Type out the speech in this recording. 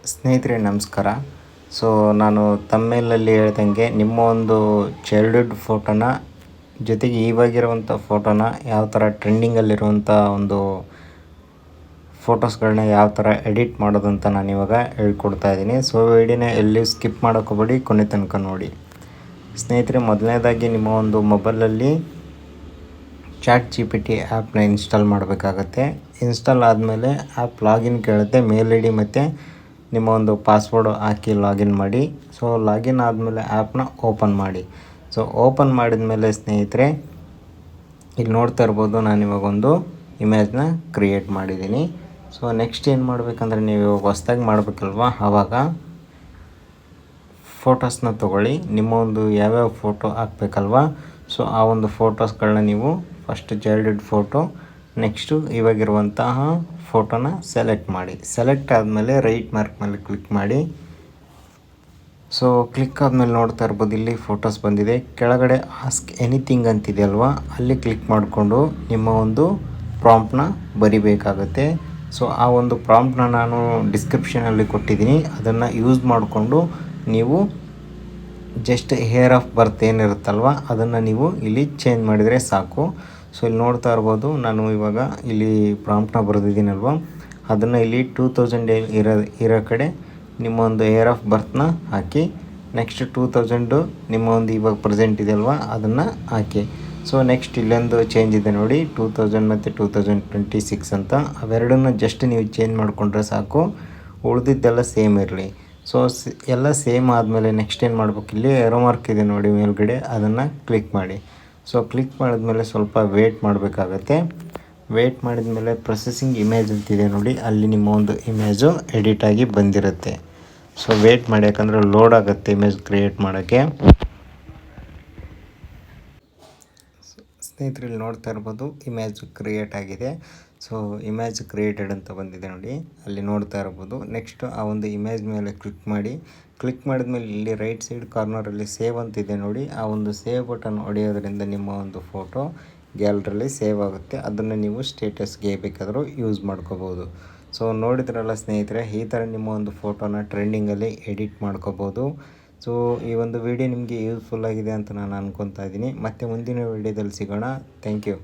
ಸ್ನೇಹಿತರೆ ನಮಸ್ಕಾರ. ಸೊ ನಾನು ತಮ್ಮೇಲಲ್ಲಿ ಹೇಳ್ದಂಗೆ ನಿಮ್ಮ ಒಂದು ಚೈಲ್ಡ್ಹುಡ್ ಫೋಟೋನ ಜೊತೆಗೆ ಇವಾಗಿರುವಂಥ ಫೋಟೋನ ಯಾವ ಥರ ಟ್ರೆಂಡಿಂಗಲ್ಲಿರುವಂಥ ಒಂದು ಫೋಟೋಸ್ಗಳನ್ನ ಯಾವ ಥರ ಎಡಿಟ್ ಮಾಡೋದಂತ ನಾನು ಇವಾಗ ಹೇಳ್ಕೊಡ್ತಾ ಇದ್ದೀನಿ. ಸೊ ವಿಡಿಯೋನ ಎಲ್ಲಿ ಸ್ಕಿಪ್ ಮಾಡೋಕೆ ಹೋಗಬೇಡಿ, ಕೊನೆ ತನಕ ನೋಡಿ. ಸ್ನೇಹಿತರೆ, ಮೊದಲನೇದಾಗಿ ನಿಮ್ಮ ಒಂದು ಮೊಬೈಲಲ್ಲಿ ChatGPT ಆ್ಯಪ್ನ ಇನ್ಸ್ಟಾಲ್ ಮಾಡಬೇಕಾಗತ್ತೆ. ಇನ್ಸ್ಟಾಲ್ ಆದಮೇಲೆ ಆ್ಯಪ್ ಲಾಗಿನ್ ಕೇಳುತ್ತೆ. ಮೇಲ್ ಐ ಡಿ ಮತ್ತು ನಿಮ್ಮ ಒಂದು ಪಾಸ್ವರ್ಡು ಹಾಕಿ ಲಾಗಿನ್ ಮಾಡಿ. ಸೊ ಲಾಗಿನ್ ಆದಮೇಲೆ ಆ್ಯಪ್ನ ಓಪನ್ ಮಾಡಿ. ಸೊ ಓಪನ್ ಮಾಡಿದ ಮೇಲೆ ಸ್ನೇಹಿತರೆ, ಇಲ್ಲಿ ನೋಡ್ತಾ ಇರ್ಬೋದು, ನಾನು ಇವಾಗ ಒಂದು ಇಮೇಜ್ನ ಕ್ರಿಯೇಟ್ ಮಾಡಿದ್ದೀನಿ. ಸೊ ನೆಕ್ಸ್ಟ್ ಏನು ಮಾಡಬೇಕಂದ್ರೆ, ನೀವು ಇವಾಗ ಹೊಸ್ದಾಗಿ ಮಾಡಬೇಕಲ್ವ, ಆವಾಗ ಫೋಟೋಸ್ನ ತೊಗೊಳ್ಳಿ. ನಿಮ್ಮ ಒಂದು ಯಾವ್ಯಾವ ಫೋಟೋ ಹಾಕ್ಬೇಕಲ್ವ, ಸೊ ಆ ಒಂದು ಫೋಟೋಸ್ಗಳನ್ನ ನೀವು ಫಸ್ಟ್ ಚೈಲ್ಡ್ಹುಡ್ ಫೋಟೋ, ನೆಕ್ಸ್ಟು ಇವಾಗಿರುವಂತಹ ಫೋಟೋನ ಸೆಲೆಕ್ಟ್ ಮಾಡಿ. ಸೆಲೆಕ್ಟ್ ಆದಮೇಲೆ ರೈಟ್ ಮಾರ್ಕ್ ಮೇಲೆ ಕ್ಲಿಕ್ ಮಾಡಿ. ಸೊ ಕ್ಲಿಕ್ ಆದಮೇಲೆ ನೋಡ್ತಾ ಇರ್ಬೋದು, ಇಲ್ಲಿ ಫೋಟೋಸ್ ಬಂದಿದೆ. ಕೆಳಗಡೆ ಆಸ್ಕ್ ಎನಿಥಿಂಗ್ ಅಂತಿದೆಯಲ್ವಾ, ಅಲ್ಲಿ ಕ್ಲಿಕ್ ಮಾಡಿಕೊಂಡು ನಿಮ್ಮ ಒಂದು ಪ್ರಾಂಪ್ಟ್ನ ಬರಿಬೇಕಾಗತ್ತೆ. ಸೊ ಆ ಒಂದು ಪ್ರಾಂಪ್ಟ್ನ ನಾನು ಡಿಸ್ಕ್ರಿಪ್ಷನಲ್ಲಿ ಕೊಟ್ಟಿದ್ದೀನಿ. ಅದನ್ನು ಯೂಸ್ ಮಾಡಿಕೊಂಡು ನೀವು ಜಸ್ಟ್ ಹೇರ್ ಆಫ್ ಬರ್ತ್ ಏನಿರುತ್ತಲ್ವ, ಅದನ್ನು ನೀವು ಇಲ್ಲಿ ಚೇಂಜ್ ಮಾಡಿದರೆ ಸಾಕು. ಸೊ ಇಲ್ಲಿ ನೋಡ್ತಾ ಇರ್ಬೋದು, ನಾನು ಇವಾಗ ಇಲ್ಲಿ ಪ್ರಾಂಪ್ಟ್ನ ಬರೆದಿದ್ದೀನಲ್ವ, ಅದನ್ನು ಇಲ್ಲಿ 2000 ಇರೋ ಕಡೆ ನಿಮ್ಮ ಒಂದು ಹೇರ್ ಆಫ್ ಬರ್ತ್ನ ಹಾಕಿ, ನೆಕ್ಸ್ಟ್ 2000 ನಿಮ್ಮ ಒಂದು ಇವಾಗ ಪ್ರೆಸೆಂಟ್ ಇದೆಯಲ್ವ, ಅದನ್ನು ಹಾಕಿ. ಸೊ ನೆಕ್ಸ್ಟ್ ಇಲ್ಲೊಂದು ಚೇಂಜ್ ಇದೆ ನೋಡಿ, 2000 ಮತ್ತು 2026 ಅಂತ. ಅವೆರಡನ್ನ ಜಸ್ಟ್ ನೀವು ಚೇಂಜ್ ಮಾಡಿಕೊಂಡ್ರೆ ಸಾಕು, ಉಳಿದಿದ್ದೆಲ್ಲ ಸೇಮ್ ಇರಲಿ. ಸೊ ಎಲ್ಲ ಸೇಮ್ ಆದಮೇಲೆ ನೆಕ್ಸ್ಟ್ ಏನು ಮಾಡ್ಬೇಕು, ಇಲ್ಲಿ ಏರೋ ಮಾರ್ಕ್ ಇದೆ ನೋಡಿ ಮೇಲ್ಗಡೆ, ಅದನ್ನು ಕ್ಲಿಕ್ ಮಾಡಿ. ಸೊ ಕ್ಲಿಕ್ ಮಾಡಿದ್ಮೇಲೆ ಸ್ವಲ್ಪ ವೇಟ್ ಮಾಡಬೇಕಾಗತ್ತೆ. ವೇಟ್ ಮಾಡಿದ್ಮೇಲೆ ಪ್ರೊಸೆಸಿಂಗ್ ಇಮೇಜ್ ಅಂತಿದೆ ನೋಡಿ, ಅಲ್ಲಿ ನಿಮ್ಮ ಒಂದು ಇಮೇಜು ಎಡಿಟ್ ಆಗಿ ಬಂದಿರುತ್ತೆ. ಸೊ ವೇಟ್ ಮಾಡಿ, ಯಾಕಂದರೆ ಲೋಡ್ ಆಗುತ್ತೆ ಇಮೇಜ್ ಕ್ರಿಯೇಟ್ ಮಾಡೋಕ್ಕೆ. ಸ್ನೇಹಿತರಲ್ಲಿ ನೋಡ್ತಾ ಇರ್ಬೋದು, ಇಮೇಜ್ ಕ್ರಿಯೇಟ್ ಆಗಿದೆ. ಸೊ ಇಮೇಜ್ ಕ್ರಿಯೇಟೆಡ್ ಅಂತ ಬಂದಿದೆ ನೋಡಿ, ಅಲ್ಲಿ ನೋಡ್ತಾ ಇರ್ಬೋದು. ನೆಕ್ಸ್ಟ್ ಆ ಒಂದು ಇಮೇಜ್ ಮೇಲೆ ಕ್ಲಿಕ್ ಮಾಡಿ. ಕ್ಲಿಕ್ ಮಾಡಿದ್ಮೇಲೆ ಇಲ್ಲಿ ರೈಟ್ ಸೈಡ್ ಕಾರ್ನರಲ್ಲಿ ಸೇವ್ ಅಂತಿದೆ ನೋಡಿ, ಆ ಒಂದು ಸೇವ್ ಬಟನ್ ಹೊಡೆಯೋದ್ರಿಂದ ನಿಮ್ಮ ಒಂದು ಫೋಟೋ ಗ್ಯಾಲರಿಯಲ್ಲಿ ಸೇವ್ ಆಗುತ್ತೆ. ಅದನ್ನು ನೀವು ಸ್ಟೇಟಸ್ಗೆ ಬೇಕಾದರೂ ಯೂಸ್ ಮಾಡ್ಕೋಬೋದು. ಸೊ ನೋಡಿದ್ರಲ್ಲ ಸ್ನೇಹಿತರೆ, ಈ ಥರ ನಿಮ್ಮ ಒಂದು ಫೋಟೋನ ಟ್ರೆಂಡಿಂಗಲ್ಲಿ ಎಡಿಟ್ ಮಾಡ್ಕೋಬೋದು. ಸೊ ಈ ಒಂದು ವಿಡಿಯೋ ನಿಮಗೆ ಯೂಸ್ಫುಲ್ ಆಗಿದೆ ಅಂತ ನಾನು ಅನ್ಕೊತಾ ಇದ್ದೀನಿ. ಮತ್ತೆ ಮುಂದಿನ ವಿಡಿಯೋದಲ್ಲಿ ಸಿಗೋಣ. Thank you.